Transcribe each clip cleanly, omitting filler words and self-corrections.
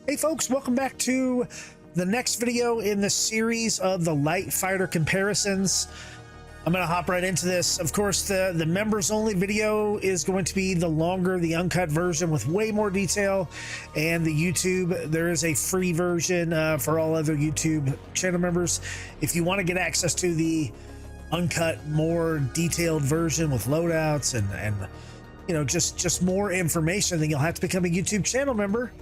Hey folks, welcome back to the next video in the series of the light fighter comparisons. I'm gonna hop right into this. Of course, the members only video is going to be the longer, the uncut version with way more detail, and the YouTube, there is a free version for all other YouTube channel members. If you want to get access to the uncut, more detailed version with loadouts and you know, just more information, then you'll have to become a YouTube channel member.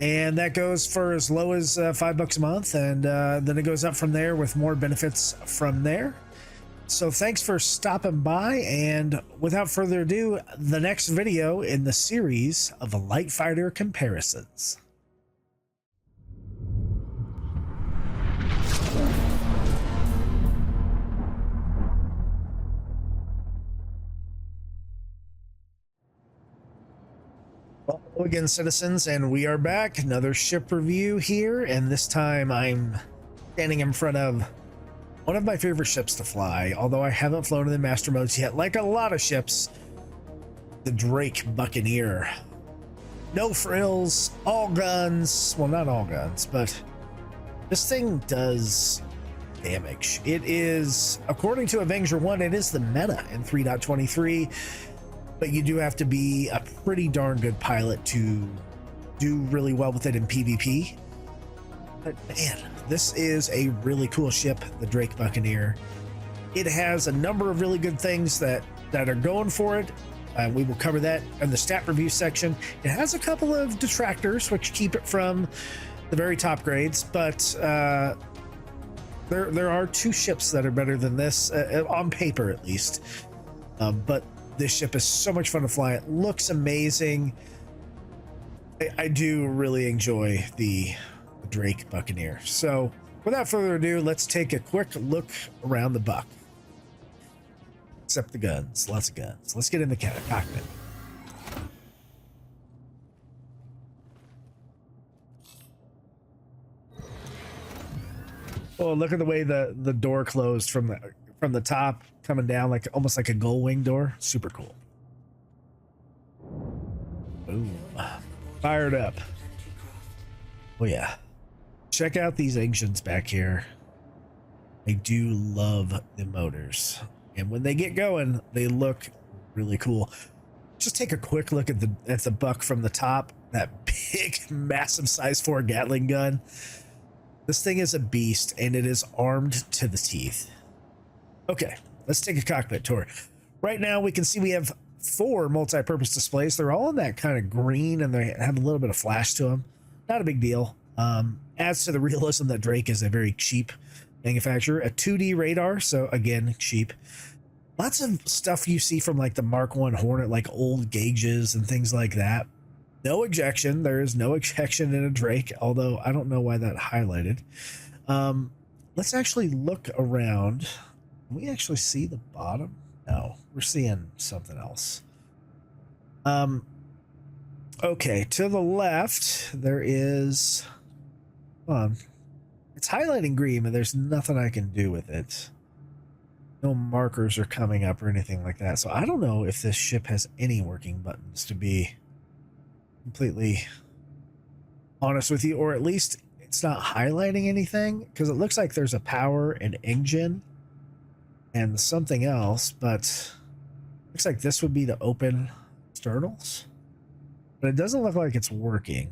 And that goes for as low as $5 a month, and then it goes up from there with more benefits from there. So thanks for stopping by, and without further ado, the next video in the series of the light fighter comparisons. Hello again, citizens, and we are back. Another ship review here, and this time I'm standing in front of one of my favorite ships to fly, although I haven't flown in the master modes yet. Like a lot of ships, the Drake Buccaneer. No frills, all guns. Well, not all guns, but this thing does damage. It is, according to Avenger 1, it is the meta in 3.23. But you do have to be a pretty darn good pilot to do really well with it in PvP. But man, this is a really cool ship, the Drake Buccaneer. It has a number of really good things that are going for it. We will cover that in the stat review section. It has a couple of detractors, which keep it from the very top grades, but there are two ships that are better than this, on paper at least. But this ship is so much fun to fly. It looks amazing. I do really enjoy the Drake Buccaneer. So without further ado, let's take a quick look around the Buc. Except the guns, lots of guns. Let's get in the cockpit. Oh, look at the way the door closed from the top, coming down like almost like a gull wing door. Super cool. Boom. Fired up. Oh yeah. Check out these engines back here. I do love the motors, and when they get going, they look really cool. Just take a quick look at the Buc from the top. That big, massive size 4 Gatling gun. This thing is a beast, and it is armed to the teeth. Okay, let's take a cockpit tour. Right now, we can see we have 4 multi-purpose displays. They're all in that kind of green, and they have a little bit of flash to them. Not a big deal. Adds to the realism that Drake is a very cheap manufacturer. A 2D radar, so again, cheap. Lots of stuff you see from like the Mark 1 Hornet, like old gauges and things like that. No ejection. There is no ejection in a Drake, although I don't know why that highlighted. Let's actually look around. Can we actually see the bottom? No, we're seeing something else. Okay, to the left, there is, it's highlighting green, but there's nothing I can do with it. No markers are coming up or anything like that. So I don't know if this ship has any working buttons, to be completely honest with you, or at least it's not highlighting anything, because it looks like there's a power and engine and something else, but looks like this would be to open externals, but it doesn't look like it's working.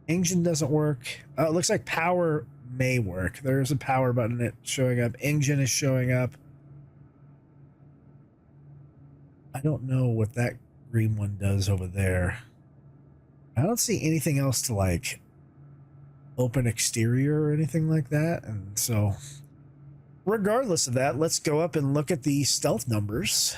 Engine doesn't work. It looks like power may work. There's a power button that's showing up. Engine is showing up. I don't know what that green one does over there. I don't see anything else to like open exterior or anything like that, and so regardless of that, let's go up and look at the stealth numbers.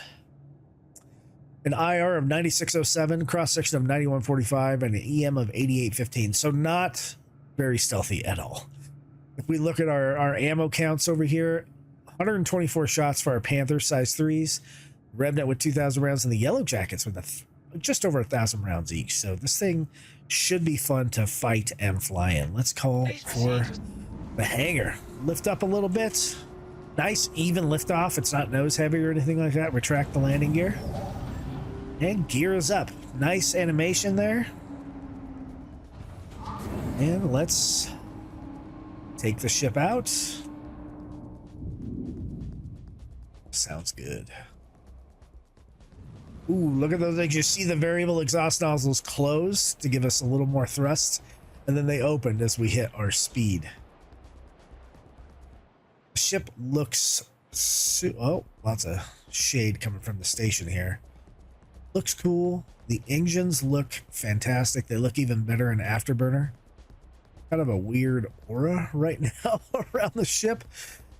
An IR of 9607, cross-section of 9145, and an EM of 8815. So not very stealthy at all. If we look at our ammo counts over here, 124 shots for our Panther size 3s, Revnet with 2,000 rounds, and the Yellow Jackets with just over 1,000 rounds each. So this thing should be fun to fight and fly in. Let's call for the hangar. Lift up a little bit. Nice even lift off. It's not nose heavy or anything like that. Retract the landing gear. And gear is up. Nice animation there. And let's take the ship out. Sounds good. Ooh, look at those things. You see the variable exhaust nozzles close to give us a little more thrust, and then they opened as we hit our speed. The ship looks oh, lots of shade coming from the station here. Looks cool. The engines look fantastic. They look even better in Afterburner. Kind of a weird aura right now around the ship.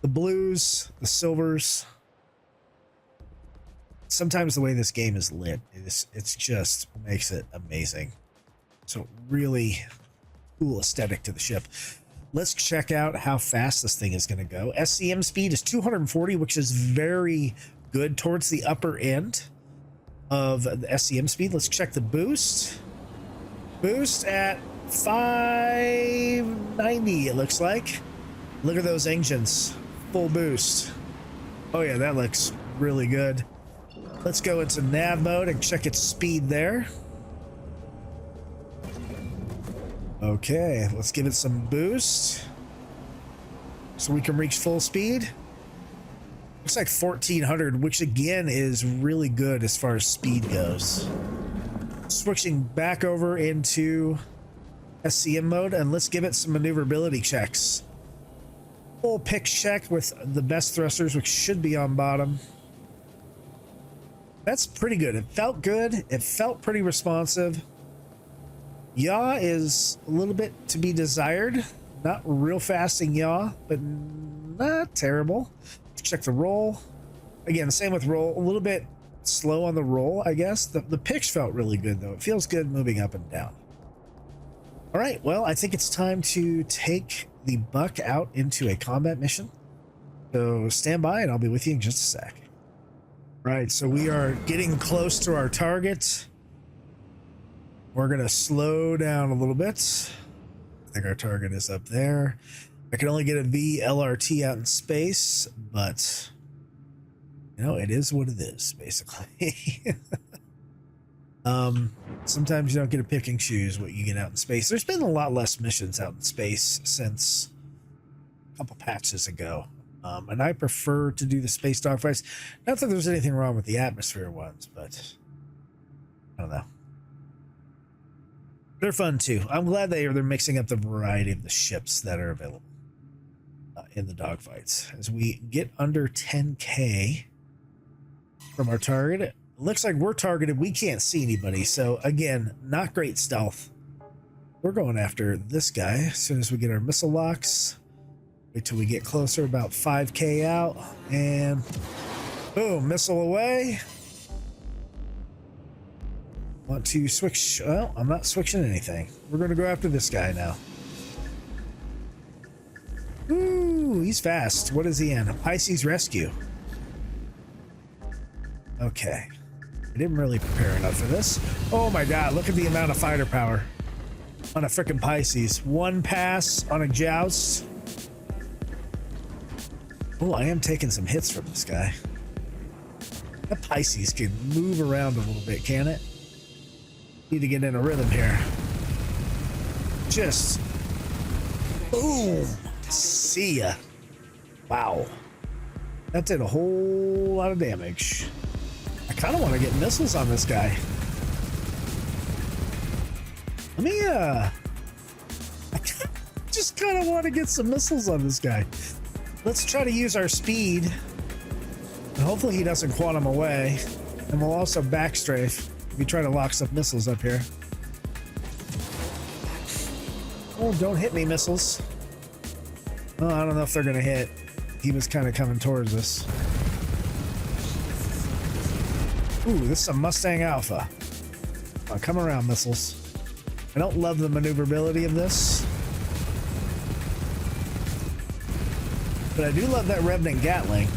The blues, the silvers. Sometimes the way this game is lit, it's just makes it amazing. So really cool aesthetic to the ship. Let's check out how fast this thing is going to go. SCM speed is 240, which is very good, towards the upper end of the SCM speed. Let's check the boost. Boost at 590, it looks like. Look at those engines. Full boost. Oh yeah, that looks really good. Let's go into nav mode and check its speed there. Okay, let's give it some boost so we can reach full speed. Looks like 1400, which again is really good as far as speed goes. Switching back over into SCM mode, and let's give it some maneuverability checks. Full pitch check with the best thrusters, which should be on bottom. That's pretty good. It felt good. It felt pretty responsive. Yaw is a little bit to be desired. Not real fast in yaw, but not terrible. Check the roll. Again, same with roll. A little bit slow on the roll, I guess. The pitch felt really good, though. It feels good moving up and down. All right, well, I think it's time to take the Buc out into a combat mission. So stand by, and I'll be with you in just a sec. Right, so we are getting close to our target. We're gonna slow down a little bit. I think our target is up there. I can only get a VLRT out in space, but you know, it is what it is, basically. Sometimes you don't get to pick and choose what you get out in space. There's been a lot less missions out in space since a couple patches ago. And I prefer to do the space dogfights. Not that there's anything wrong with the atmosphere ones, but I don't know. They're fun too. I'm glad they're mixing up the variety of the ships that are available in the dogfights. As we get under 10K from our target, it looks like we're targeted. We can't see anybody. So again, not great stealth. We're going after this guy as soon as we get our missile locks. Wait till we get closer, about 5K out, and boom, missile away. Want to switch? Well, I'm not switching anything. We're going to go after this guy now. Ooh, he's fast. What is he in? Pisces Rescue. Okay. I didn't really prepare enough for this. Oh my god, look at the amount of fighter power on a frickin' Pisces. One pass on a joust. Oh, I am taking some hits from this guy. That Pisces can move around a little bit, can it? Need to get in a rhythm here. Just boom. See ya. Wow. That did a whole lot of damage. I kind of want to get missiles on this guy. Let me, I just kind of want to get some missiles on this guy. Let's try to use our speed. And hopefully he doesn't quantum away. And we'll also backstrafe. We try to lock some missiles up here. Oh, don't hit me, missiles. Oh, I don't know if they're gonna hit. He was kind of coming towards us. Ooh, this is a Mustang Alpha. Oh, come around, missiles. I don't love the maneuverability of this, but I do love that Revenant Gatling.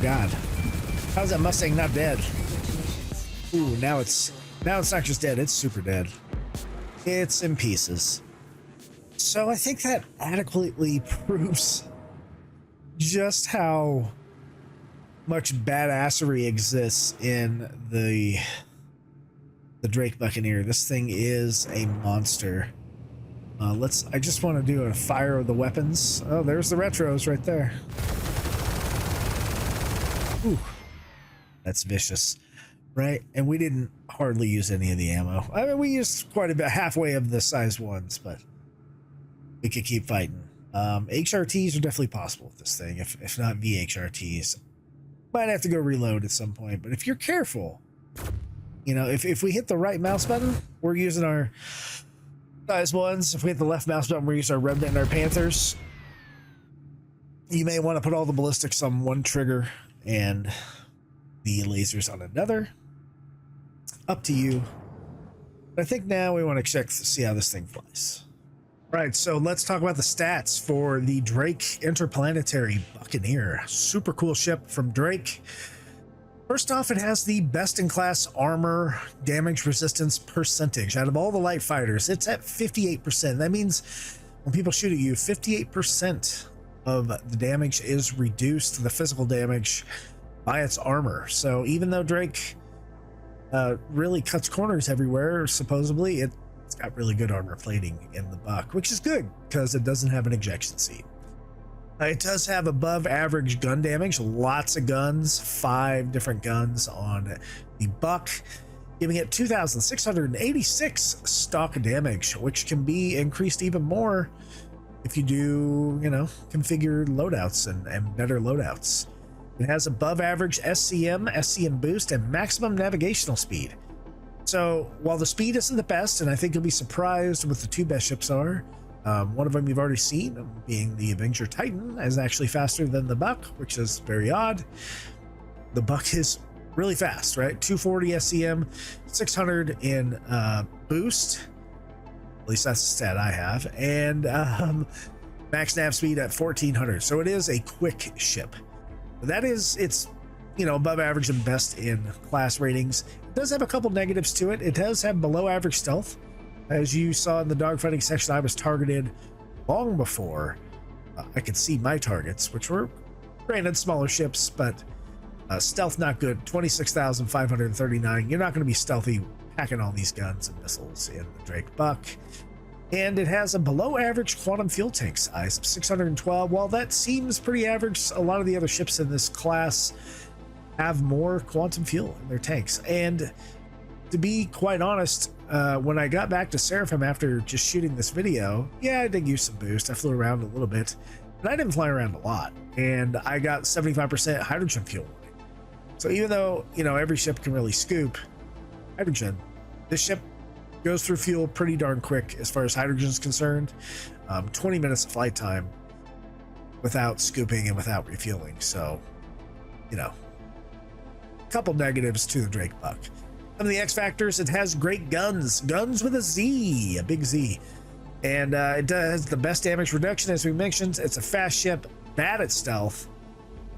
God. How's that Mustang not dead? Ooh, now it's not just dead, it's super dead. It's in pieces. So I think that adequately proves just how much badassery exists in the the Drake Buccaneer. This thing is a monster. I just want to do a fire of the weapons. Oh, there's the retros right there. Ooh, that's vicious, right? And we didn't hardly use any of the ammo. I mean, we used quite a bit, halfway of the size ones, but we could keep fighting. HRTs are definitely possible with this thing. If not VHRTs, might have to go reload at some point. But if you're careful, you know, if we hit the right mouse button, we're using our size ones. If we hit the left mouse button, we're using our Remnant and our Panthers. You may want to put all the ballistics on one trigger and the lasers on another. Up to you. But I think now we want to check to see how this thing flies. All right, so let's talk about the stats for the Drake Interplanetary Buccaneer. Super cool ship from Drake. First off, it has the best-in-class armor damage resistance percentage. Out of all the light fighters, it's at 58%. That means when people shoot at you, 58% of the damage is reduced to the physical damage by its armor. So even though Drake really cuts corners everywhere, supposedly, it's got really good armor plating in the Buc, which is good because it doesn't have an ejection seat. It does have above average gun damage, lots of guns, 5 different guns on the Buc, giving it 2,686 stock damage, which can be increased even more if you do, you know, configure loadouts and better loadouts. It has above average SCM boost, and maximum navigational speed. So while the speed isn't the best, and I think you'll be surprised what the 2 best ships are, one of them you've already seen, being the Avenger Titan, is actually faster than the Buc, which is very odd. The Buc is really fast, right? 240 SCM, 600 in boost. At least that's the stat I have. And max nav speed at 1400. So it is a quick ship. That is, it's, you know, above average and best in class ratings. It does have a couple negatives to it. It does have below average stealth. As you saw in the dogfighting section, I was targeted long before I could see my targets, which were granted smaller ships, but stealth not good. 26,539. You're not going to be stealthy packing all these guns and missiles in the Drake Buc. And it has a below average quantum fuel tank size of 612. While that seems pretty average, a lot of the other ships in this class have more quantum fuel in their tanks. And to be quite honest, when I got back to Seraphim after just shooting this video, yeah, I did use some boost. I flew around a little bit, but I didn't fly around a lot. And I got 75% hydrogen fuel. So even though, you know, every ship can really scoop hydrogen, this ship goes through fuel pretty darn quick as far as hydrogen is concerned. 20 minutes of flight time without scooping and without refueling. So, you know, a couple negatives to the Drake Buc. Some of the X factors: it has great guns with a Z, a big Z, and it does the best damage reduction, as we mentioned. It's a fast ship, bad at stealth,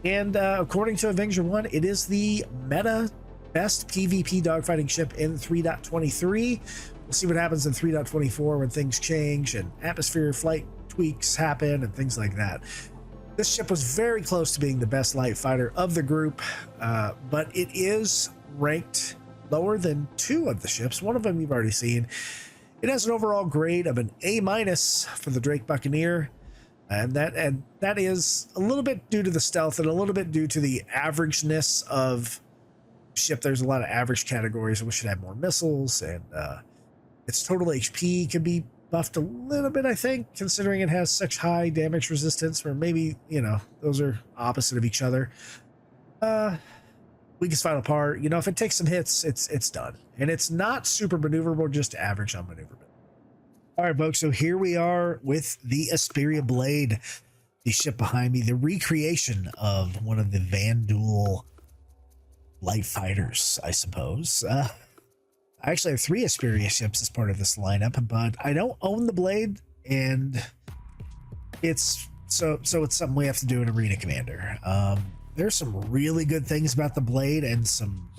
and according to Avenger 1, it is the meta best PvP dogfighting ship in 3.23. We'll see what happens in 3.24 when things change and atmosphere flight tweaks happen and things like that. This ship was very close to being the best light fighter of the group, but it is ranked lower than 2 of the ships. One of them you've already seen. It has an overall grade of an A- for the Drake Buccaneer, and that is a little bit due to the stealth and a little bit due to the averageness of ship. There's a lot of average categories. We should have more missiles, and its total HP can be buffed a little bit, I think, considering it has such high damage resistance. Or maybe, you know, those are opposite of each other. Weakest final part, you know, if it takes some hits, it's done. And it's not super maneuverable, just average on maneuverability. All right, folks, so here we are with the Esperia Blade, the ship behind me, the recreation of one of the Vanduul light fighters, I suppose. I actually have 3 Esperia ships as part of this lineup, but I don't own the Blade, and it's so it's something we have to do in Arena Commander. There's some really good things about the Blade and some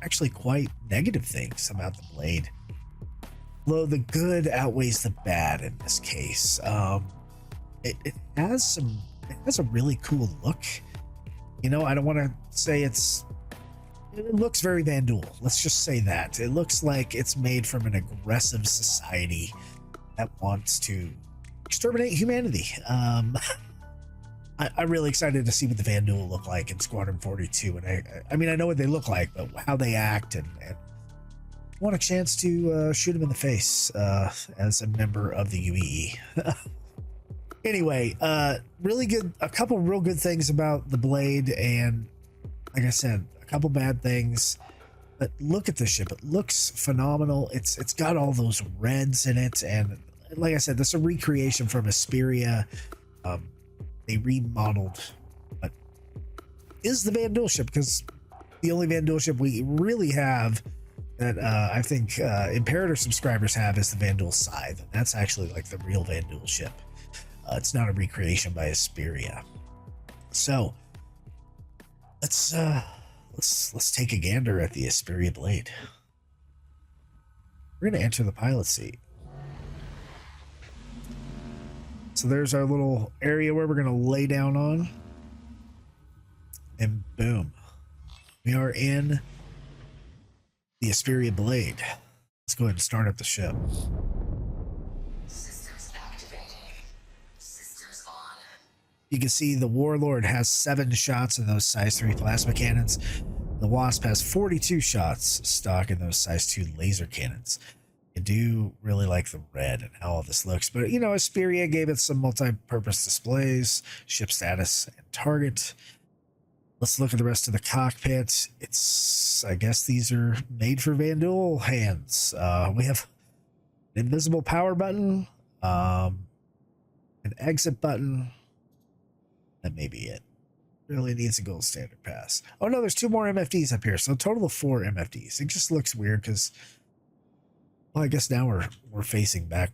actually quite negative things about the Blade. Though the good outweighs the bad in this case. It has a really cool look. You know, I don't want to say it's it looks very Vandal. Let's just say that. It looks like it's made from an aggressive society that wants to exterminate humanity. I'm really excited to see what the Vandal look like in Squadron 42. And I mean, I know what they look like, but how they act, and want a chance to shoot him in the face as a member of the UEE. Anyway, really good. A couple real good things about the Blade, and like I said, a couple bad things. But look at this ship; it looks phenomenal. It's got all those reds in it, and like I said, this is a recreation from Esperia. They remodeled what is the Vandal ship, because the only Vandal ship we really have that I think Imperator subscribers have is the Vandal Scythe. And that's actually like the real Vandal ship. It's not a recreation by Esperia. So let's take a gander at the Esperia Blade. We're gonna enter the pilot seat. So there's our little area where we're going to lay down on. And boom. We are in the Esperia Blade. Let's go ahead and start up the ship. Systems activating. Systems on. You can see the Warlord has 7 shots in those size 3 plasma cannons. The Wasp has 42 shots stock in those size 2 laser cannons. I do really like the red and how all this looks, but you know, Esperia gave it some multi-purpose displays, ship status, and target. Let's look at the rest of the cockpit. I guess these are made for Vandal hands. We have an invisible power button, an exit button. That may be it. Really needs a gold standard pass. Oh no, there's 2 more MFDs up here, so a total of 4 MFDs. It just looks weird because, well, I guess now we're facing back.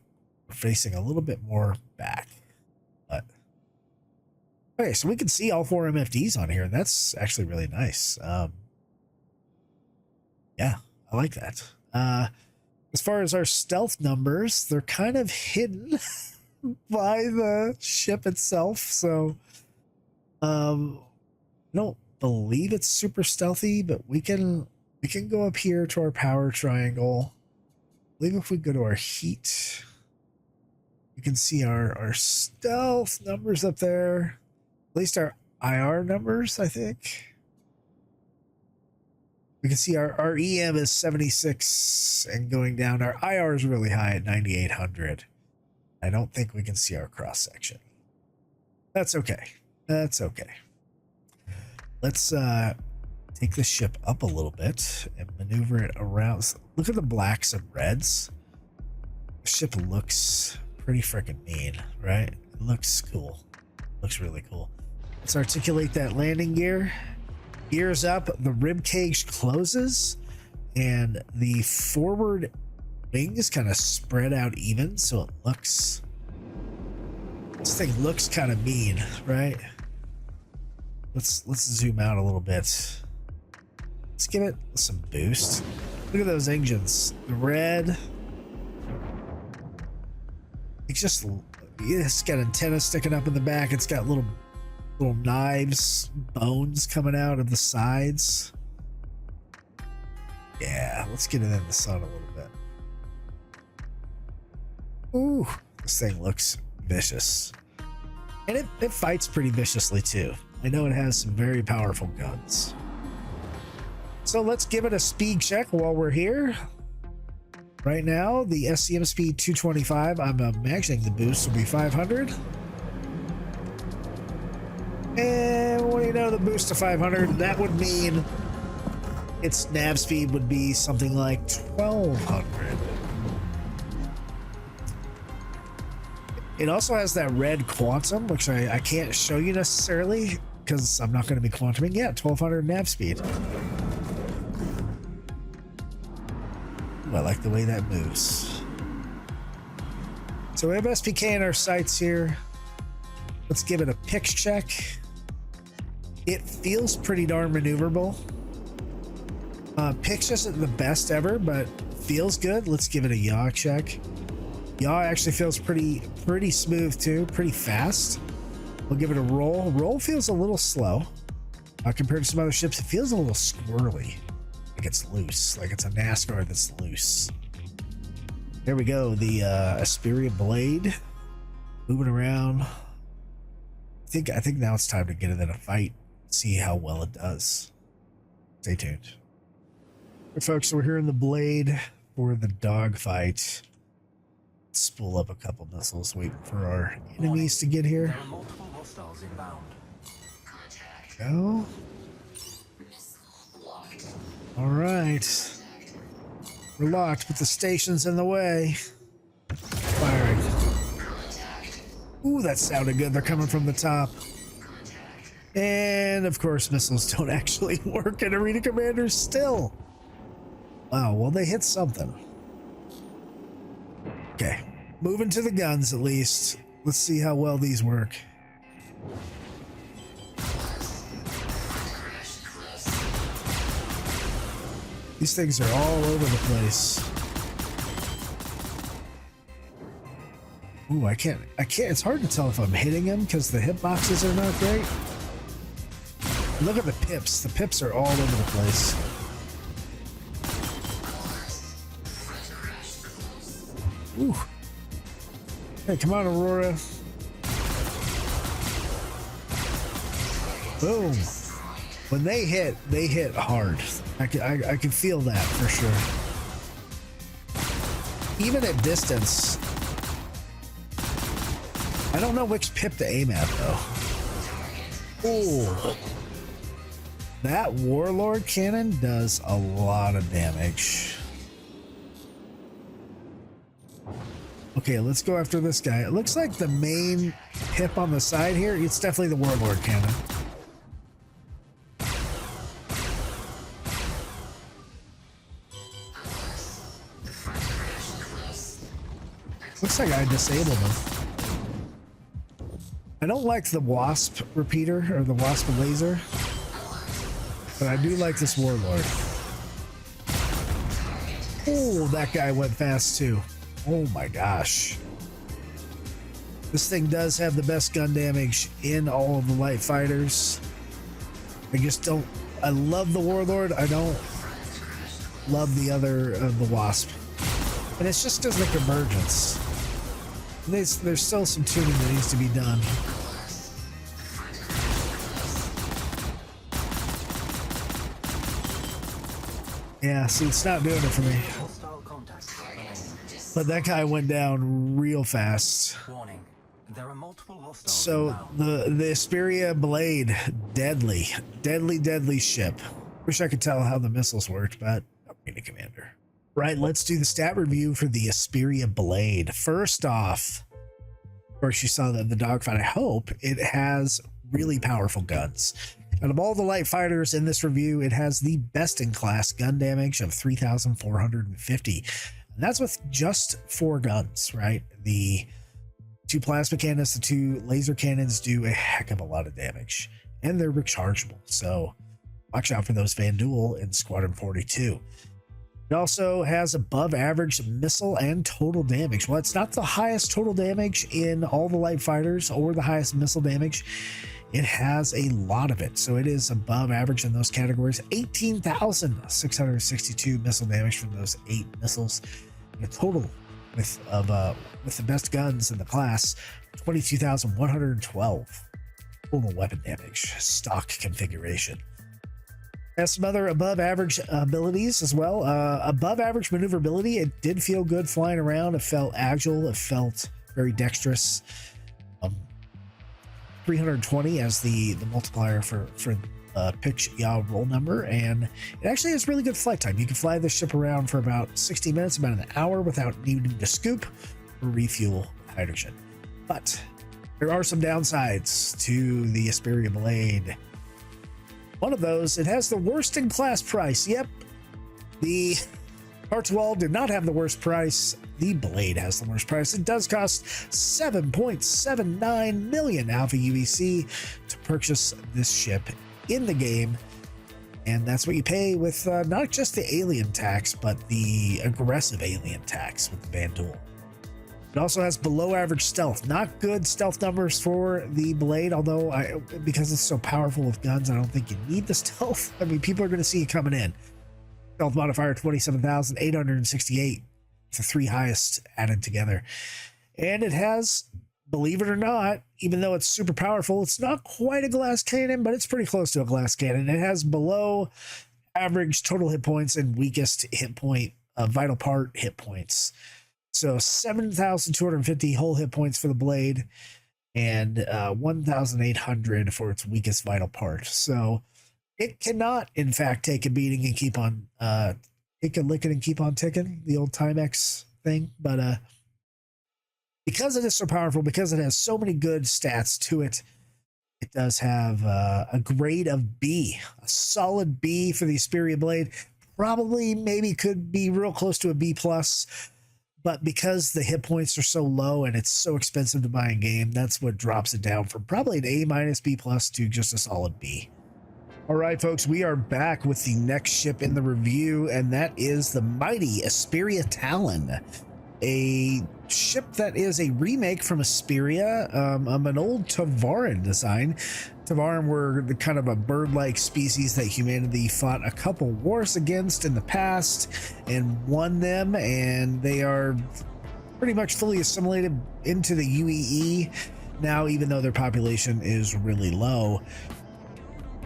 We're facing a little bit more back. But okay, so we can see all 4 MFDs on here. That's actually really nice. Yeah, I like that. As far as our stealth numbers, they're kind of hidden by the ship itself. So I don't believe it's super stealthy, but we can go up here to our power triangle. I believe if we go to our heat, you can see our stealth numbers up there. At least our IR numbers, I think. We can see our EM is 76 and going down. Our IR is really high at 9,800. I don't think we can see our cross section. That's okay. That's okay. Let's take the ship up a little bit and maneuver it around. Look at the blacks and reds. The ship looks pretty freaking mean, right? It looks cool. Looks really cool. Let's articulate that landing gear. Gears up, the rib cage closes, and the forward wings kind of spread out even, so it looks, this thing looks kind of mean, right? Let's zoom out a little bit. Let's give it some boost. Look at those engines. The red. It's got antennas sticking up in the back. It's got little knives, bones coming out of the sides. Yeah, let's get it in the sun a little bit. Ooh, this thing looks vicious. And it fights pretty viciously too. I know it has some very powerful guns. So let's give it a speed check while we're here. Right now, the SCM speed 225. I'm imagining the boost will be 500. And what do you know, the boost to 500, that would mean its nav speed would be something like 1200. It also has that red quantum, which I can't show you necessarily because I'm not going to be quantuming yet. 1200 nav speed. Ooh, I like the way that moves. So we have SPK in our sights here. Let's give it a pitch check. It feels pretty darn maneuverable. Pitch isn't the best ever, but feels good. Let's give it a yaw check. Yaw actually feels pretty smooth too, pretty fast. We'll give it a roll. Roll feels a little slow. Compared to some other ships, it feels a little squirrely, like it's loose, like it's a NASCAR that's loose. There we go, the Esperia Blade moving around. I think now it's time to get it in a fight, see how well it does. Stay tuned. Hey folks, so we're here in the Blade for the dogfight. Let's spool up a couple missiles, waiting for our enemies to get here. There are multiple hostiles inbound. Go. All right. We're locked, but the station's in the way. Firing. Ooh, that sounded good. They're coming from the top. And of course, missiles don't actually work in Arena Commander still. Wow, well, they hit something. Okay, moving to the guns at least. Let's see how well these work. These things are all over the place. Ooh, I can't, it's hard to tell if I'm hitting them because the hitboxes are not great. Look at the pips. The pips are all over the place. Ooh. Hey, come on, Aurora. Boom. When they hit hard. I can feel that for sure. Even at distance. I don't know which pip to aim at though. Ooh. That Warlord cannon does a lot of damage. Okay, let's go after this guy. It looks like the main pip on the side here, it's definitely the Warlord cannon. Looks like I disabled him. I don't like the Wasp repeater or the Wasp laser, but I do like this Warlord. Oh, that guy went fast too. Oh my gosh. This thing does have the best gun damage in all of the light fighters. I just don't, I love the Warlord. I don't love the other, the Wasp. And it's just because of the convergence. There's still some tuning that needs to be done. Yeah, see, it's not doing it for me. But that guy went down real fast. Warning. There are multiple hostiles So inbound. the Esperia Blade, deadly ship. Wish I could tell how the missiles worked, but I'm Arena Commander. Right, let's do the stat review for the Esperia Blade. First off, of course, you saw that the dogfight. I hope it has really powerful guns. Out of all the light fighters in this review, it has the best in class gun damage of 3,450. And that's with just 4 guns, right? The 2 plasma cannons, the 2 laser cannons do a heck of a lot of damage. And they're rechargeable, so watch out for those Vanduul in Squadron 42. It also has above average missile and total damage. Well, it's not the highest total damage in all the light fighters or the highest missile damage. It has a lot of it, so it is above average in those categories. 18,662 missile damage from those 8 missiles. And a total with the best guns in the class, 22,112 total weapon damage, stock configuration. Has some other above average abilities as well. Above average maneuverability. It did feel good flying around. It felt agile. It felt very dexterous. 320 as the multiplier for pitch yaw roll number, and it actually has really good flight time. You can fly this ship around for about 60 minutes, about an hour, without needing to scoop or refuel hydrogen. But there are some downsides to the Esperia Blade. One of those, it has the worst in class price. Yep, the Hartwell did not have the worst price. The Blade has the worst price. It does cost 7.79 million Alpha UEC to purchase this ship in the game. And that's what you pay with not just the alien tax, but the aggressive alien tax with the Vanduul. It also has below average stealth. Not good stealth numbers for the Blade, although because it's so powerful with guns, I don't think you need the stealth. I mean, people are going to see it coming in. Stealth modifier 27,868. It's the 3 highest added together. And it has, believe it or not, even though it's super powerful, it's not quite a glass cannon, but it's pretty close to a glass cannon. It has below average total hit points and weakest hit point, vital part hit points. So 7,250 whole hit points for the Blade and 1,800 for its weakest vital part. So it cannot, in fact, take a beating and keep on, take a licking and keep on ticking, the old Timex thing. But because it is so powerful, because it has so many good stats to it, it does have a grade of B, a solid B for the Esperia Blade. Probably maybe could be real close to a B+. But because the hit points are so low and it's so expensive to buy in game, that's what drops it down from probably an A- B+ to just a solid B. All right, folks, we are back with the next ship in the review, and that is the mighty Esperia Talon, a ship that is a remake from Esperia, an old Tavaran design. Tavaran were the kind of a bird-like species that humanity fought a couple wars against in the past and won them, and they are pretty much fully assimilated into the UEE now, even though their population is really low.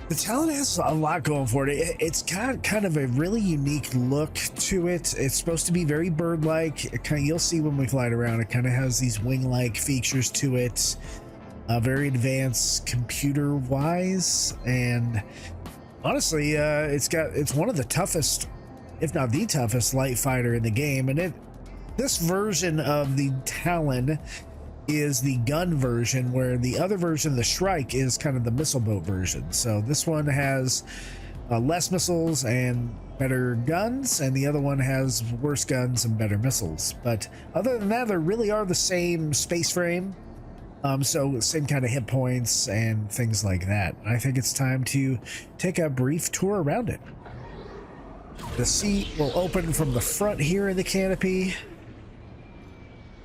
The Talon has a lot going for it. It's got kind of a really unique look to it. It's supposed to be very bird-like. You'll see when we fly it around, it kind of has these wing-like features to it. Very advanced computer-wise, and honestly, it's one of the toughest, if not the toughest, light fighter in the game. And this version of the Talon is the gun version, where the other version, the Shrike, is kind of the missile boat version. So this one has less missiles and better guns, and the other one has worse guns and better missiles. But other than that, they really are the same space frame. So same kind of hit points and things like that. I think it's time to take a brief tour around it. The seat will open from the front here in the canopy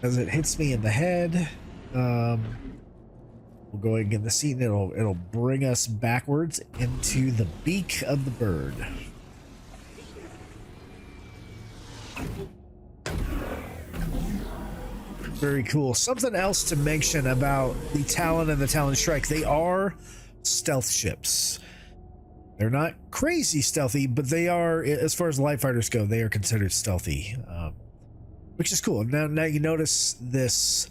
as it hits me in the head. We'll go ahead and get the seat, and it'll bring us backwards into the beak of the bird. Very cool. Something else to mention about the Talon and the Talon Shrike: they are stealth ships. They're not crazy stealthy, but they are, as far as light fighters go, they are considered stealthy, which is cool. Now you notice this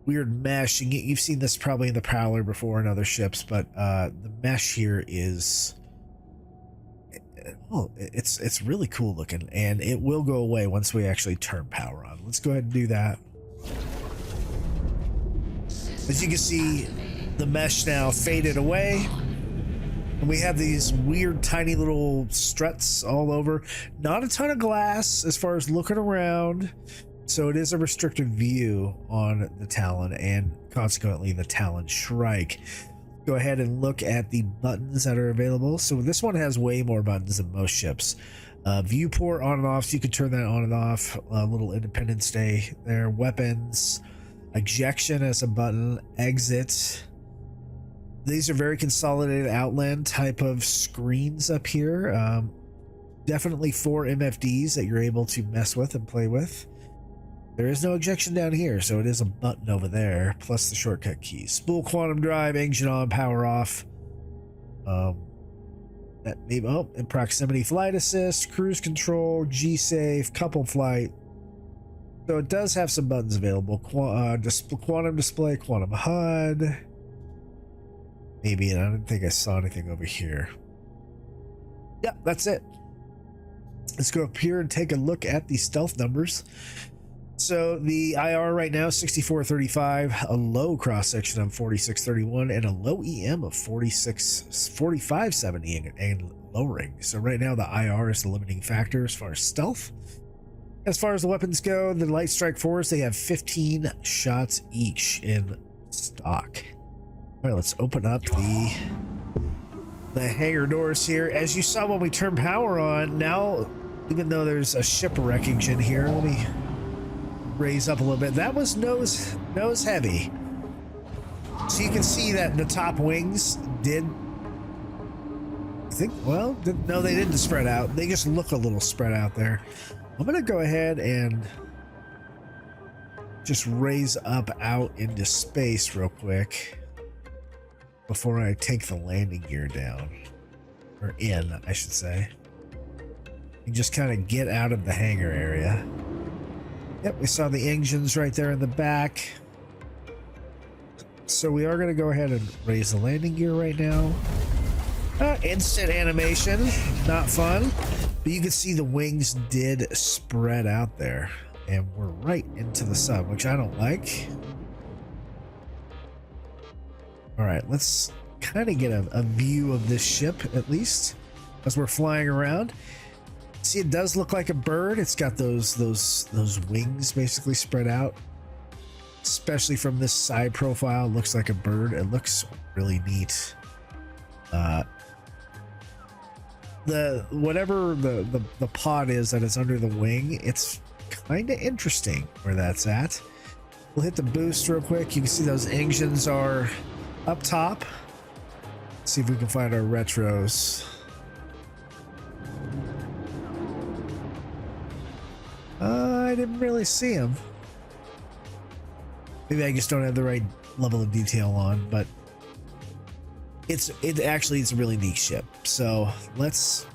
weird mesh, and you've seen this probably in the Prowler before and other ships, but the mesh here is, oh, it's really cool looking, and it will go away once we actually turn power on. Let's go ahead and do that. As you can see, the mesh now faded away, and we have these weird tiny little struts all over. Not a ton of glass as far as looking around, so it is a restricted view on the Talon and consequently the Talon Shrike. Go ahead and look at the buttons that are available. So this one has way more buttons than most ships. Viewport on and off, so you can turn that on and off. A little Independence Day there. Weapons, ejection as a button, exit. These are very consolidated outland type of screens up here. Definitely 4 MFDs that you're able to mess with and play with. There is no ejection down here, so it is a button over there, plus the shortcut keys. Spool quantum drive, engine on, power off. That maybe, oh, and proximity flight assist, cruise control, G-safe, couple flight. So it does have some buttons available. Quantum display, quantum HUD. Maybe, and I didn't think I saw anything over here. Yeah, that's it. Let's go up here and take a look at the stealth numbers. So the IR right now 6435, a low cross section of 4631, and a low EM of 4570 and lowering. So right now the IR is the limiting factor as far as stealth. As far as the weapons go, the Light Strike 4s, they have 15 shots each in stock. All right, let's open up the hangar doors here. As you saw when we turned power on, now even though there's a shipwreckage in here, let me raise up a little bit. That was nose heavy. So you can see that the top wings did, I think, well, no, they didn't spread out. They just look a little spread out there. I'm gonna go ahead and just raise up out into space real quick before I take the landing gear down, or in, I should say. And just kind of get out of the hangar area. Yep, we saw the engines right there in the back. So we are going to go ahead and raise the landing gear right now. Instant animation, not fun. But you can see the wings did spread out there. And we're right into the sun, which I don't like. All right, let's kind of get a view of this ship, at least, as we're flying around. See, it does look like a bird. It's got those wings basically spread out. Especially from this side profile, looks like a bird. It looks really neat. Whatever the pod is that is under the wing, it's kind of interesting where that's at. We'll hit the boost real quick. You can see those engines are up top. Let's see if we can find our retros. I didn't really see them. Maybe I just don't have the right level of detail on, but it's a really neat ship. So let's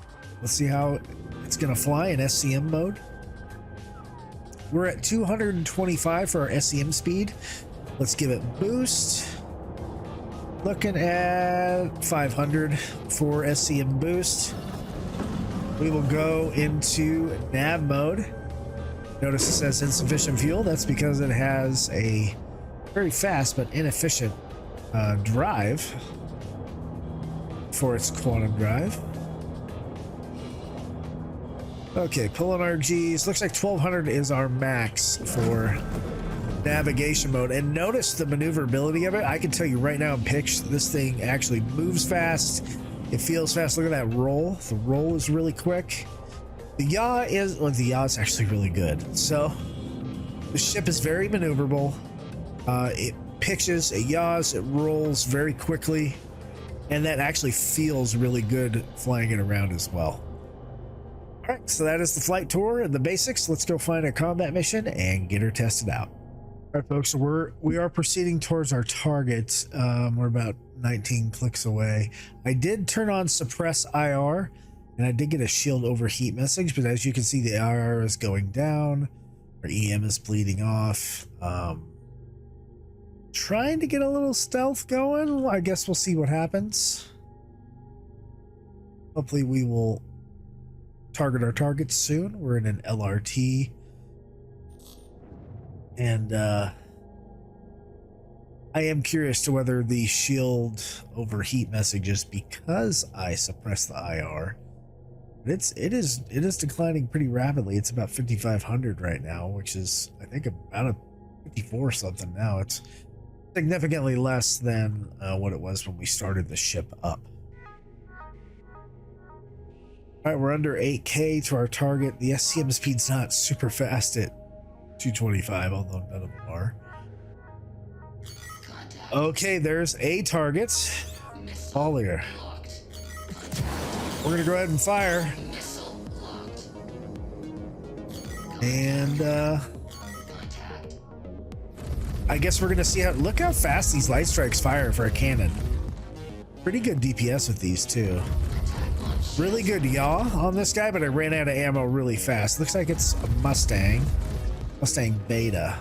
see how it's gonna fly in SCM mode. We're at 225 for our SCM speed. Let's give it boost. Looking at 500 for SCM boost. We will go into nav mode. Notice it says insufficient fuel. That's because it has a very fast but inefficient drive for its quantum drive. Okay, pulling RGs. Looks like 1200 is our max for navigation mode. And notice the maneuverability of it. I can tell you right now in pitch, this thing actually moves fast. It feels fast. Look at that roll. The roll is really quick. The yaw is actually really good. So the ship is very maneuverable. It pitches, it yaws, it rolls very quickly, and that actually feels really good flying it around as well. All right, so that is the flight tour and the basics. Let's go find a combat mission and get her tested out. All right, folks, so we are proceeding towards our target. We're about 19 clicks away. I did turn on suppress IR. And I did get a shield overheat message, but as you can see, the IR is going down. Our EM is bleeding off. Trying to get a little stealth going. I guess we'll see what happens. Hopefully we will target our targets soon. We're in an LRT. And I am curious to whether the shield overheat message is because I suppressed the IR. It is declining pretty rapidly. It's about 5,500 right now, which is I think about a 54 something now. It's significantly less than what it was when we started the ship up. All right, we're under 8K to our target. The SCM speed's not super fast at 225, although none of them are. Okay, there's a target. Collier. We're gonna go ahead and fire. And I guess we're gonna see how, look how fast these light strikes fire for a cannon. Pretty good DPS with these too. Really good yaw on this guy, but I ran out of ammo really fast. Looks like it's a Mustang Beta.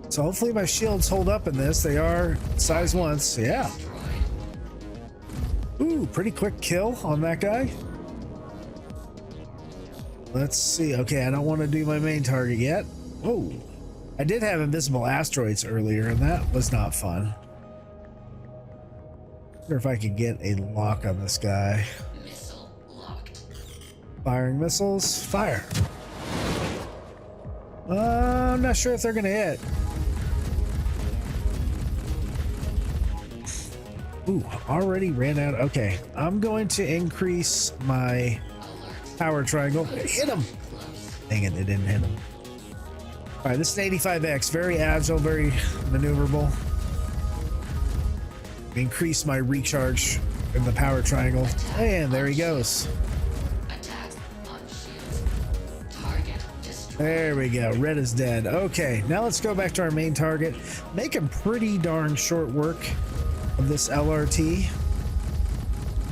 So hopefully my shields hold up in this. They are size 1s, yeah. Ooh, pretty quick kill on that guy. Let's see. Okay, I don't want to do my main target yet. Whoa. I did have invisible asteroids earlier, and that was not fun. Wonder if I could get a lock on this guy. Missile locked. Firing missiles. Fire. I'm not sure if they're gonna hit. Ooh, already ran out. Okay, I'm going to increase my power triangle. Hit him. Dang it, it didn't hit him. All right, this is an 85X, very agile, very maneuverable. Increase my recharge in the power triangle, and there he goes. Attack on shields. Target destroyed. There we go. Red is dead. Okay, now let's go back to our main target. Making pretty darn short work of this LRT.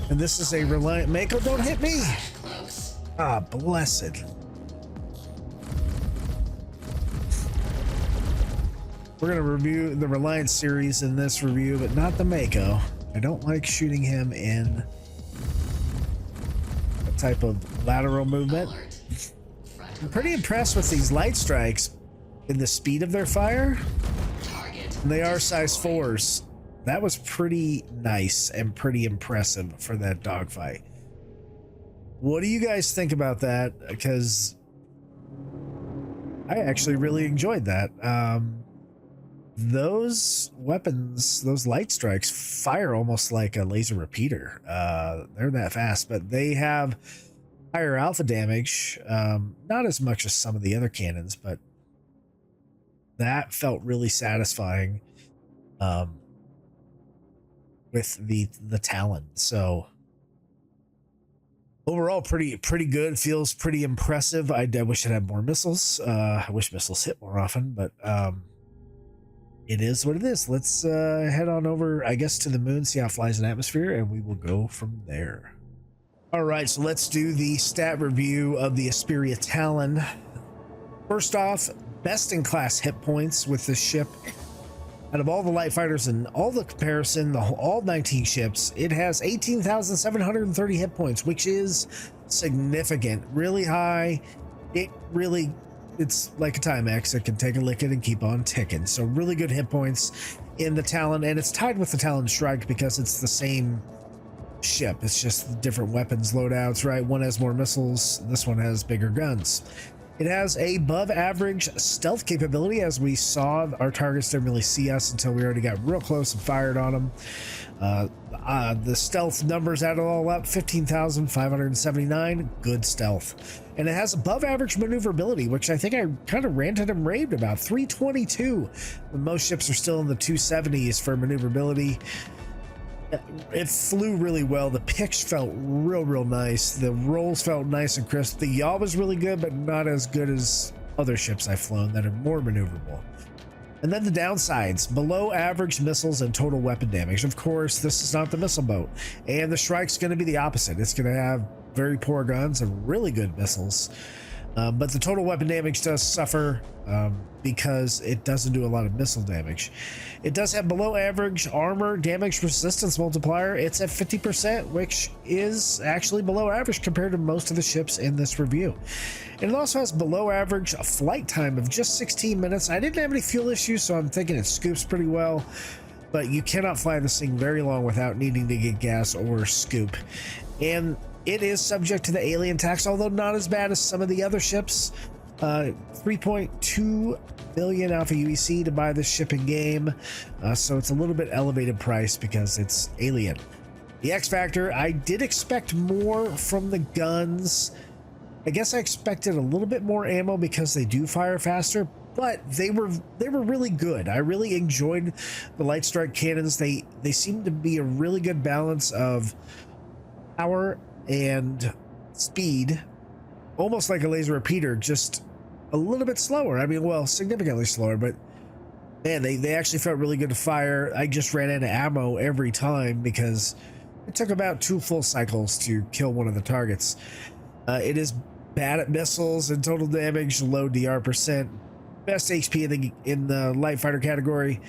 And this is a reliant. Mako, don't hit me! Close. Ah, blessed. We're going to review the Reliance series in this review, but not the Mako. I don't like shooting him in a type of lateral movement. Alert. Front I'm pretty impressed with these light strikes in the speed of their fire. target. And they are size 4s. That was pretty nice and pretty impressive for that dogfight. What do you guys think about that? Because I actually really enjoyed that. Those weapons, those light strikes, fire almost like a laser repeater. They're that fast, but they have higher alpha damage. Not as much as some of the other cannons, but that felt really satisfying with the Talon. So overall, pretty good. Feels pretty impressive. I wish it had more missiles. I wish missiles hit more often, but it is what it is. Let's head on over, I guess, to the moon, see how it flies in atmosphere, and we will go from there. All right, so let's do the stat review of the Esperia Talon. First off, best in class hit points with this ship. Out of all the light fighters and all the comparison, all 19 ships, it has 18,730 hit points, which is significant, really high. It's like a Timex. It can take a licking and keep on ticking. So really good hit points in the Talon, and it's tied with the Talon Shrike because it's the same ship. It's just different weapons loadouts, right? One has more missiles. This one has bigger guns. It has a above average stealth capability. As we saw, our targets didn't really see us until we already got real close and fired on them. The stealth numbers add it all up, 15,579, good stealth. And it has above average maneuverability, which I think I kind of ranted and raved about, 322. When most ships are still in the 270s for maneuverability. It flew really well. The pitch felt real nice. The rolls felt nice and crisp. The yaw was really good, but not as good as other ships I've flown that are more maneuverable. And then the downsides, below average missiles and total weapon damage. Of course, this is not the missile boat. And the Shrike's going to be the opposite. It's going to have very poor guns and really good missiles. But the total weapon damage does suffer because it doesn't do a lot of missile damage. It does have below average armor damage resistance multiplier. It's at 50%, which is actually below average compared to most of the ships in this review. And it also has below average flight time of just 16 minutes. I didn't have any fuel issues, so I'm thinking it scoops pretty well. But you cannot fly this thing very long without needing to get gas or scoop. And it is subject to the alien tax, although not as bad as some of the other ships. 3.2 billion alpha UEC to buy this ship in game. So it's a little bit elevated price because it's alien. The X Factor, I did expect more from the guns. I guess I expected a little bit more ammo because they do fire faster, but they were really good. I really enjoyed the light strike cannons. They seem to be a really good balance of power and speed, almost like a laser repeater, just a little bit slower. I mean, well, significantly slower, but man, they actually felt really good to fire. I just ran out of ammo every time because it took about 2 full cycles to kill one of the targets. It is bad at missiles and total damage, low DR percent, best HP in the light fighter category.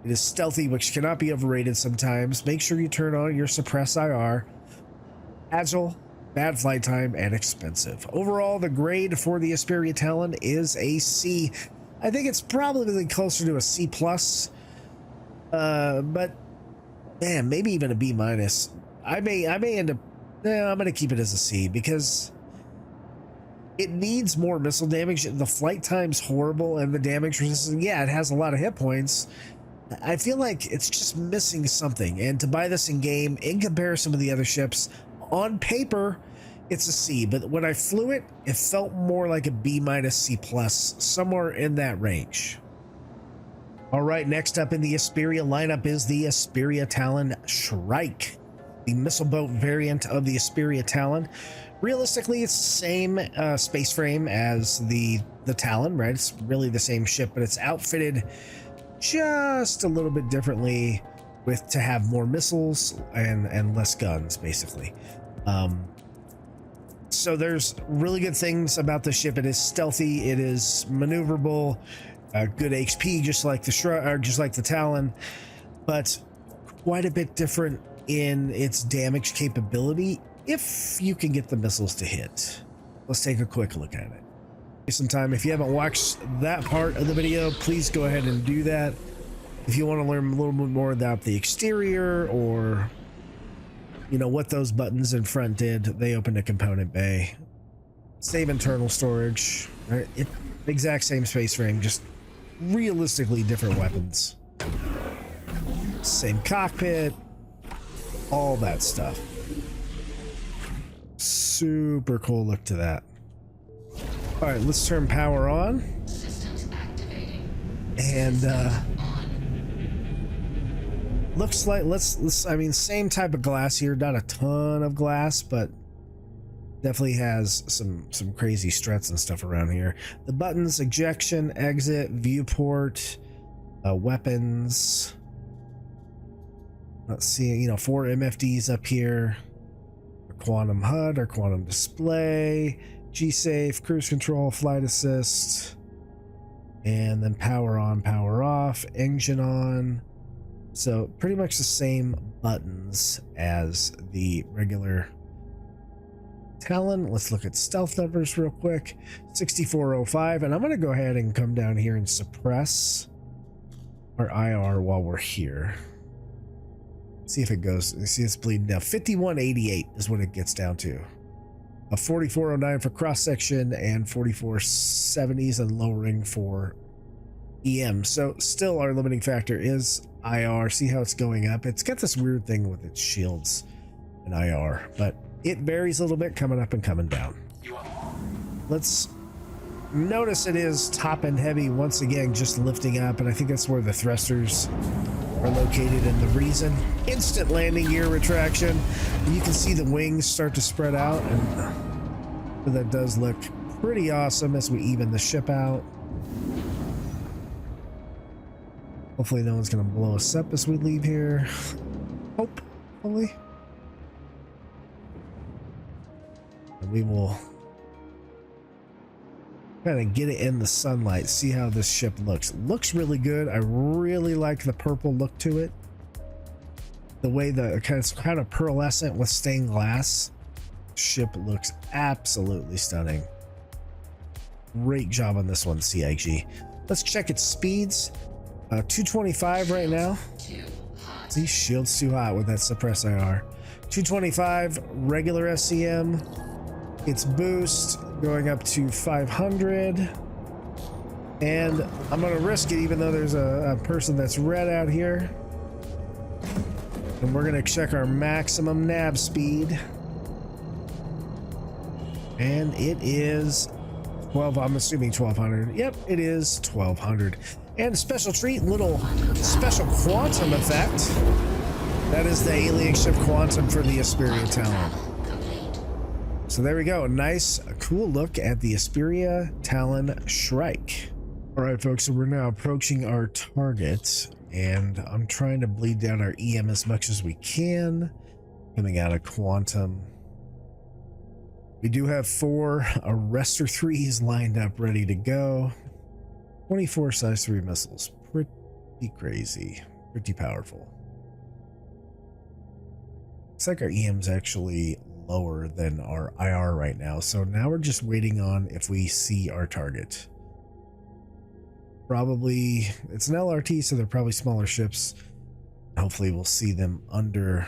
It is stealthy, which cannot be overrated sometimes. Make sure you turn on your suppress IR. Agile, bad flight time, and expensive. Overall, the grade for the Esperia Talon is a C. I think it's probably closer to a C+, but man, maybe even a B-. I may end up, I'm going to keep it as a C because it needs more missile damage. The flight time's horrible, and the damage resistance, yeah, it has a lot of hit points. I feel like it's just missing something, and to buy this in game, in comparison to the other ships, on paper, It's a C, but when I flew it, it felt more like a B minus C plus, somewhere in that range. All right, next up in the Esperia lineup is the Esperia Talon Shrike, the missile boat variant of the Esperia Talon. Realistically, it's the same space frame as the Talon, right? It's really the same ship, but it's outfitted just a little bit differently to have more missiles and less guns, basically. So there's really good things about the ship. It is stealthy, it is maneuverable, good HP, just like the Talon, but quite a bit different in its damage capability if you can get the missiles to hit. Let's take a quick look at it. Some time. If you haven't watched that part of the video, please go ahead and do that. If you want to learn a little bit more about the exterior, or you know what those buttons in front did, they opened a component bay. Save internal storage, right? Exact same space frame, just realistically different weapons. Same cockpit, all that stuff. Super cool look to that. All right, let's turn power on. Systems activating. And looks like let's I mean, same type of glass here, not a ton of glass, but definitely has some crazy struts and stuff around here. The buttons: ejection, exit, viewport, weapons. Let's see, you know, 4 MFDs up here, our quantum HUD, our quantum display, G-safe, cruise control, flight assist, and then power on, power off, engine on. So pretty much the same buttons as the regular Talon. Let's look at stealth numbers real quick. 6405, and I'm going to go ahead and come down here and suppress our IR while we're here. See if it goes. See, it's bleeding now. 5188 is what it gets down to. A 4409 for cross section and 4470s and lowering for EM. So still our limiting factor is IR. See how it's going up. It's got this weird thing with its shields and IR, but it varies a little bit coming up and coming down. Let's notice it is top and heavy once again, just lifting up, and I think that's where the thrusters are located, and the reason. Instant landing gear retraction. You can see the wings start to spread out, and that does look pretty awesome as we even the ship out. Hopefully no one's gonna blow us up as we leave here. Hopefully. And we will kind of get it in the sunlight, see how this ship looks. Looks really good. I really like the purple look to it. The way it's kind of pearlescent with stained glass. Ship looks absolutely stunning. Great job on this one, CIG. Let's check its speeds. 225 right now. See, shield's too hot with that suppress IR. 225 regular SCM. Its boost going up to 500, and I'm gonna risk it even though there's a person that's red out here, and we're gonna check our maximum nav speed, and it is 12. I'm assuming 1200. Yep, it is 1200. And special treat, little special quantum effect. That is the alien ship quantum for the Esperia Talon. So there we go. Nice, cool look at the Esperia Talon Shrike. All right, folks, so we're now approaching our target, and I'm trying to bleed down our EM as much as we can, coming out of quantum. We do have 4 arrestor 3s lined up, ready to go. 24 size 3 missiles. Pretty crazy, pretty powerful. Looks like our EM's actually lower than our IR right now, so now we're just waiting on if we see our target. Probably it's an LRT, so they're probably smaller ships. Hopefully we'll see them under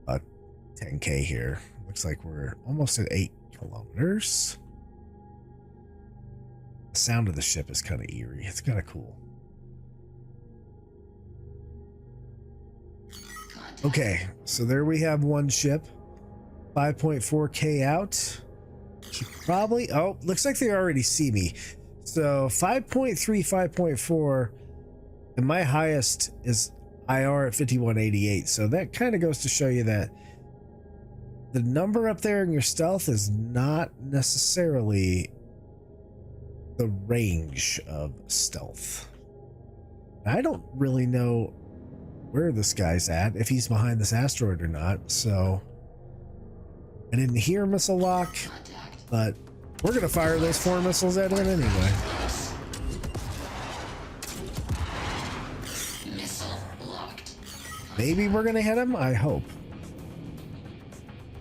10k here. Looks like we're almost at 8 kilometers. The sound of the ship is kind of eerie. It's kind of cool. Okay, so there we have one ship. 5.4k out. Probably, oh, looks like they already see me. So 5.3, 5.4, and my highest is IR at 5188. So that kind of goes to show you that the number up there in your stealth is not necessarily the range of stealth. I don't really know where this guy's at, if he's behind this asteroid or not. So I didn't hear missile lock, but we're gonna fire those 4 missiles at him anyway. Missile locked. Maybe we're gonna hit him, I hope.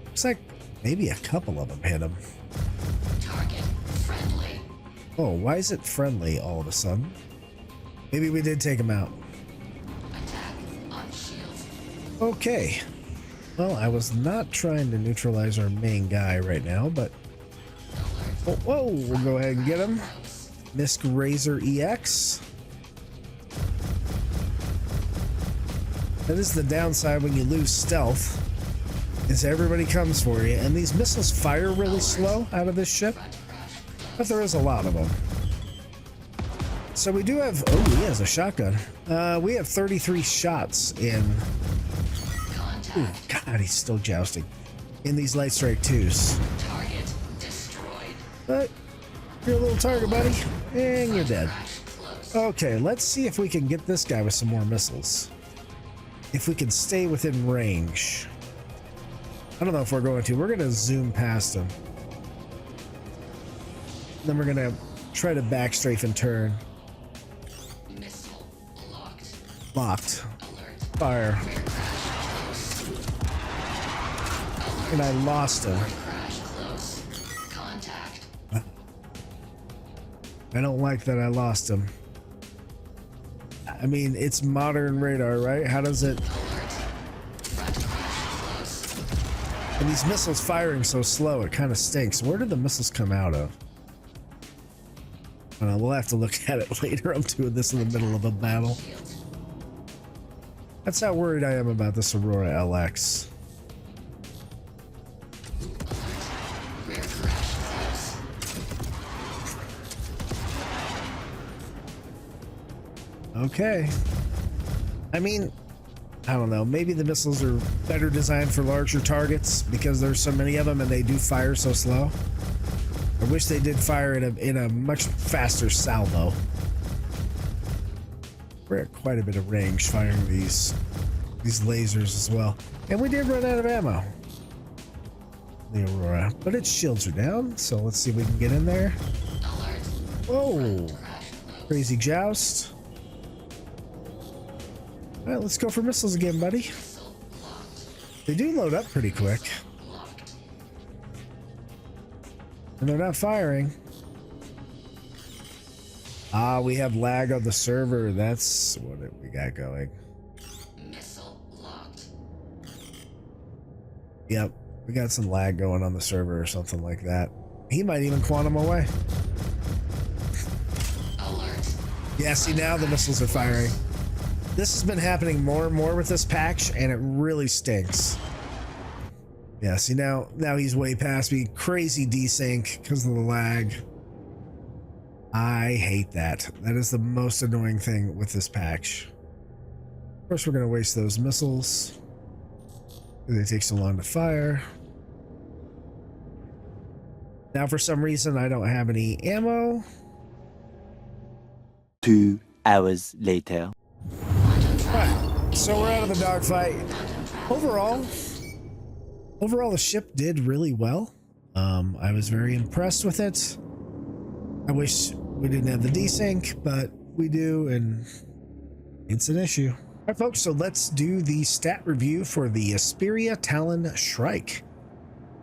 Looks like maybe a couple of them hit him. Target friendly. Oh, why is it friendly all of a sudden? Maybe we did take him out. Attack on shield. Okay. Well, I was not trying to neutralize our main guy right now, but oh, whoa, we'll go ahead and get him. Misk Razor EX. That is the downside when you lose stealth, is everybody comes for you, and these missiles fire really slow out of this ship, but there is a lot of them. So we do have, oh, he has a shotgun. We have 33 shots in, ooh, God, he's still jousting, in these Light Strike 2s. Target destroyed. But you're a little target, buddy, and you're dead. Close. Okay, let's see if we can get this guy with some more missiles. If we can stay within range. I don't know if we're going to. We're going to zoom past him. Then we're going to try to backstrafe and turn. Missile locked. Locked. Alert. Fire. Rear crash close. And I lost him. Crash close. Contact. I don't like that I lost him. I mean, it's modern radar, right? How does it... Alert. Front crash close. And these missiles firing so slow, it kind of stinks. Where did the missiles come out of? I don't know, we'll have to look at it later. I'm doing this in the middle of a battle. Shield. That's how worried I am about this Aurora LX. Rear crash close. Okay. I mean, I don't know. Maybe the missiles are better designed for larger targets because there's so many of them and they do fire so slow. I wish they did fire in a much faster salvo. We're at quite a bit of range firing these lasers as well. And we did run out of ammo. The Aurora. But its shields are down, so let's see if we can get in there. Alert. Whoa! Crash close. Crazy joust. Alright, let's go for missiles again, buddy. Missile locked. They do load up pretty quick. Locked. And they're not firing. Ah, we have lag on the server. That's what we got going. Missile locked. Yep, we got some lag going on the server or something like that. He might even quantum away. Alert. Yeah, see, now the missiles are firing. This has been happening more and more with this patch, and it really stinks. Yeah, see, now he's way past me. Crazy desync because of the lag. I hate that. That is the most annoying thing with this patch. Of course, we're going to waste those missiles. They take so long to fire. Now, for some reason, I don't have any ammo. 2 hours later. Right, so we're out of the dogfight. Overall, the ship did really well. I was very impressed with it. I wish we didn't have the desync, but we do, and it's an issue. All right, folks, so let's do the stat review for the Esperia Talon Shrike.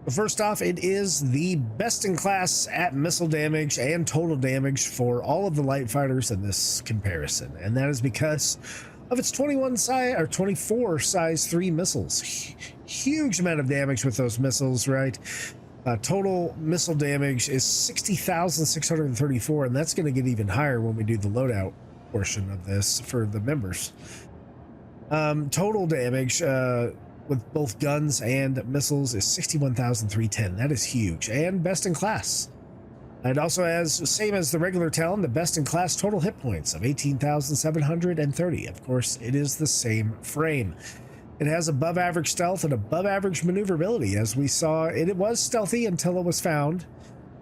First off, it is the best in class at missile damage and total damage for all of the light fighters in this comparison, and that is because of its 24 size 3 missiles. Huge amount of damage with those missiles, right? Total missile damage is 60,634, and that's going to get even higher when we do the loadout portion of this for the members. Total damage, with both guns and missiles is 61,310. That is huge and best in class. It also has, same as the regular Talon, the best in class total hit points of 18,730. Of course, it is the same frame. It has above average stealth and above average maneuverability. As we saw, it was stealthy until it was found.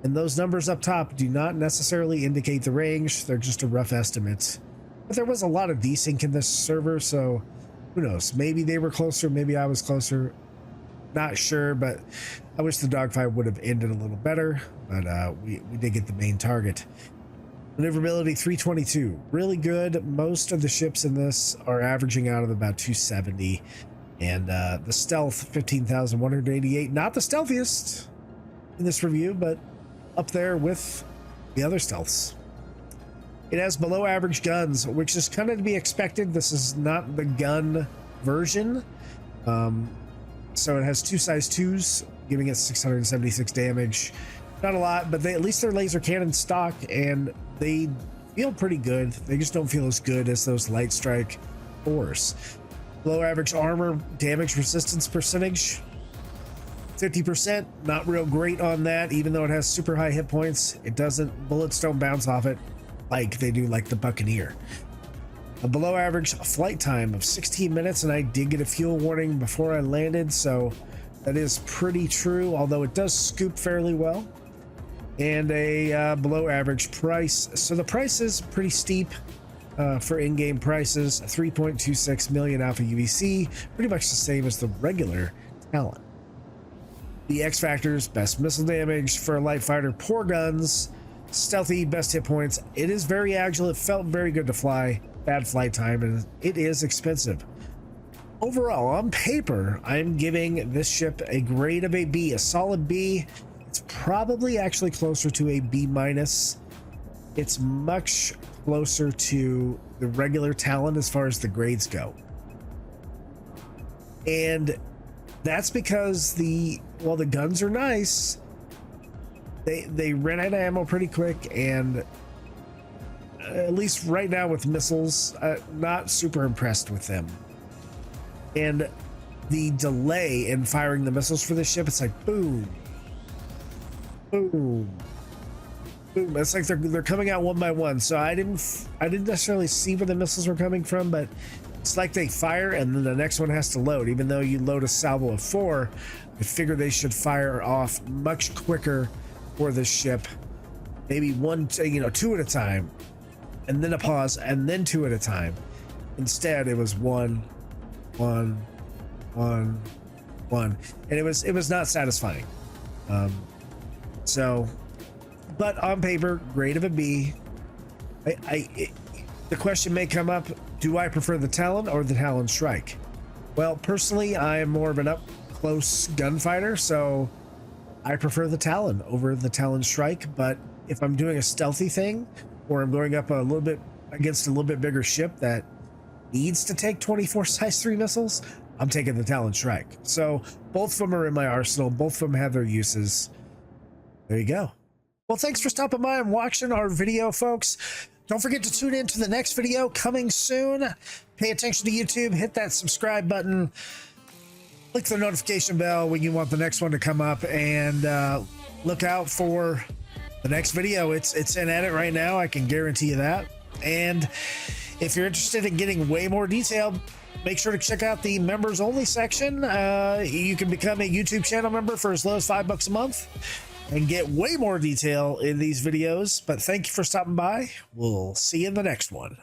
And those numbers up top do not necessarily indicate the range. They're just a rough estimate. But there was a lot of desync in this server, so who knows? Maybe they were closer, maybe I was closer. Not sure, but I wish the dogfight would have ended a little better. But we did get the main target. Maneuverability 322, really good. Most of the ships in this are averaging out of about 270. And the stealth 15,188, not the stealthiest in this review, but up there with the other stealths. It has below average guns, which is kind of to be expected. This is not the gun version. So it has two size 2s, giving it 676 damage. Not a lot, but at least their laser cannon stock, and they feel pretty good. They just don't feel as good as those light strike 4s. Below average armor damage resistance percentage, 50%. Not real great on that, even though it has super high hit points. It doesn't, bullets don't bounce off it like they do like the Buccaneer. A below average flight time of 16 minutes, and I did get a fuel warning before I landed, so that is pretty true, although it does scoop fairly well. And a below average price. So the price is pretty steep for in-game prices. 3.26 million alpha UEC, pretty much the same as the regular Talon. The X factors: best missile damage for a light fighter, poor guns, stealthy, best hit points. It is very agile. It felt very good to fly. Bad flight time, and it is expensive. Overall, on paper, I'm giving this ship a grade of a B, a solid B. It's probably actually closer to a B minus. It's much closer to the regular Talon as far as the grades go. And that's because the guns are nice. They ran out of ammo pretty quick, and at least right now with missiles, not super impressed with them. And the delay in firing the missiles for this ship, it's like boom, boom, boom. It's like they're coming out one by one. So I didn't necessarily see where the missiles were coming from, but it's like they fire and then the next one has to load. Even though you load a salvo of 4, I figure they should fire off much quicker for this ship. Maybe 2 at a time, and then a pause, and then 2 at a time. Instead, it was 1, 1, 1, 1, and it was not satisfying. But on paper, grade of a B. The question may come up: do I prefer the Talon or the Talon Shrike? Well, personally, I am more of an up close gunfighter, so I prefer the Talon over the Talon Shrike. But if I'm doing a stealthy thing, or I'm going up a little bit against a little bit bigger ship that needs to take 24 size 3 missiles, I'm taking the Talon Shrike. So both of them are in my arsenal. Both of them have their uses. There you go. Well, thanks for stopping by and watching our video, folks. Don't forget to tune in to the next video coming soon. Pay attention to YouTube. Hit that subscribe button. Click the notification bell when you want the next one to come up, and look out for the next video. It's in edit right now, I can guarantee you that. And if you're interested in getting way more detail, make sure to check out the members only section. You can become a YouTube channel member for as low as $5 a month and get way more detail in these videos. But thank you for stopping by. We'll see you in the next one.